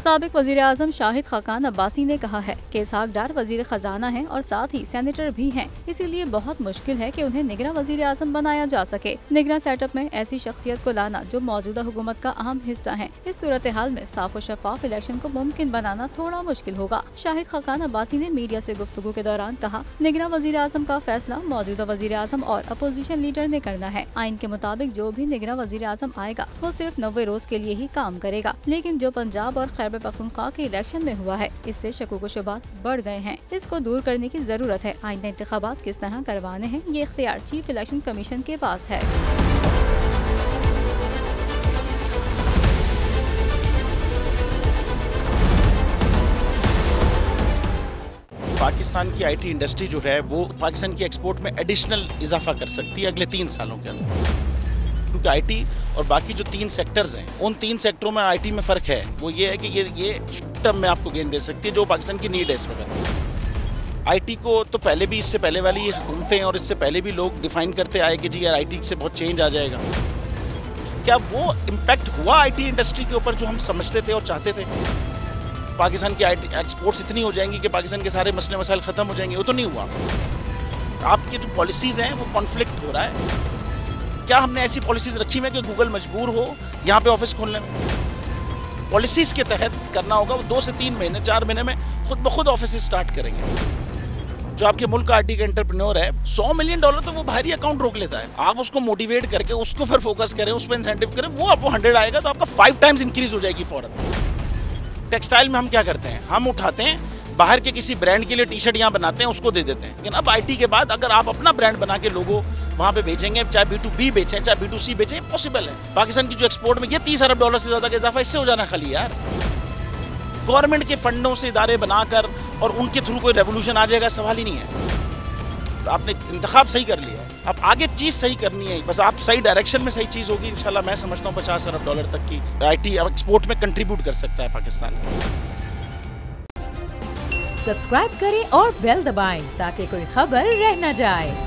साबिक वजीर आजम शाहिद खाकान अब्बासी ने कहा है कि इसहाक डार वजीर खजाना हैं और साथ ही सेनेटर भी हैं, इसीलिए बहुत मुश्किल है कि उन्हें निगरां वजीर आजम बनाया जा सके। निगरां सेटअप में ऐसी शख्सियत को लाना जो मौजूदा हुकूमत का अहम हिस्सा है। इस सूरत हाल में साफ और शफाफ इलेक्शन को मुमकिन बनाना थोड़ा मुश्किल होगा। शाहिद खाकान अब्बासी ने मीडिया से गुफ्तगू के दौरान कहा, निगरां वजीर आजम का फैसला मौजूदा वजीर आजम और अपोजिशन लीडर ने करना है। आइन के मुताबिक जो भी निगरां वजीर आजम आएगा वो सिर्फ 90 रोज के लिए ही काम करेगा, लेकिन जो पंजाब और खैबर पख्तूनख्वा के इलेक्शन में हुआ है इससे शकुक व शुबात बढ़ गए हैं। इसको दूर करने की जरूरत है। आइंदा इंतखाबात किस तरह करवाने हैं ये इख्तियार चीफ इलेक्शन कमीशन के पास है। पाकिस्तान की आईटी इंडस्ट्री जो है वो पाकिस्तान की एक्सपोर्ट में एडिशनल इजाफा कर सकती है अगले 3 सालों के अंदर, क्योंकि आईटी और बाकी जो 3 सेक्टर्स हैं उन 3 सेक्टरों में आईटी में फ़र्क है। वो ये है कि ये टर्म में आपको गेंद दे सकती है जो पाकिस्तान की नीड है इस वक्त। आईटी को तो पहले भी, इससे पहले वाली हुकूमतें और इससे पहले भी लोग डिफाइन करते आए कि जी यार आईटी से बहुत चेंज आ जाएगा। क्या वो इम्पैक्ट हुआ आईटी इंडस्ट्री के ऊपर जो हम समझते थे और चाहते थे? पाकिस्तान की आईटी एक्सपोर्ट्स इतनी हो जाएंगी कि पाकिस्तान के सारे मसले मसाइल ख़त्म हो जाएंगे, वो तो नहीं हुआ। आपकी जो पॉलिसीज़ हैं वो कॉन्फ्लिक्ट हो रहा है। क्या हमने ऐसी पॉलिसीज़ रखी हैं कि गूगल मजबूर हो यहाँ पे ऑफिस खोलने में? पॉलिसीज़ के तहत करना होगा। वो 2 से 3 महीने 4 महीने में खुद ब खुद ऑफिस स्टार्ट करेंगे। जो आपके मुल्क का आईटी का एंटरप्रेन्योर है, $100 मिलियन तो वो बाहरी अकाउंट रोक लेता है। आप उसको मोटिवेट करके उसको पर फोकस करें, उस पर इंसेंटिव करें, वो आपको 100 आएगा तो आपका 5 टाइम्स इंक्रीज हो जाएगी फौरन। टेक्सटाइल में हम क्या करते हैं, हम उठाते हैं बाहर के किसी ब्रांड के लिए टी शर्ट यहाँ बनाते हैं, उसको दे देते हैं। लेकिन अब आईटी के बाद अगर आप अपना ब्रांड बना के लोगो वहाँ पे बेचेंगे, चाहे B2B बेचें चाहे B2C बेचें, पॉसिबल है। पाकिस्तान की जो एक्सपोर्ट में ये $30 अरब से ज़्यादा का इजाफा इससे हो जाना खाली यार। गवर्नमेंट के फंडों से इदारे बनाकर और उनके थ्रू कोई रेवोल्यूशन आ जाएगा, सवाल ही नहीं है। तो आपने इंतखाब सही कर लिया है, अब आगे चीज़ सही करनी है, बस आप सही डायरेक्शन में सही चीज़ होगी इंशाल्लाह। मैं समझता हूँ $50 अरब तक की आईटी एक्सपोर्ट में कंट्रीब्यूट कर सकता है पाकिस्तान। सब्सक्राइब करें और बेल दबाएं ताकि कोई खबर रह न जाए।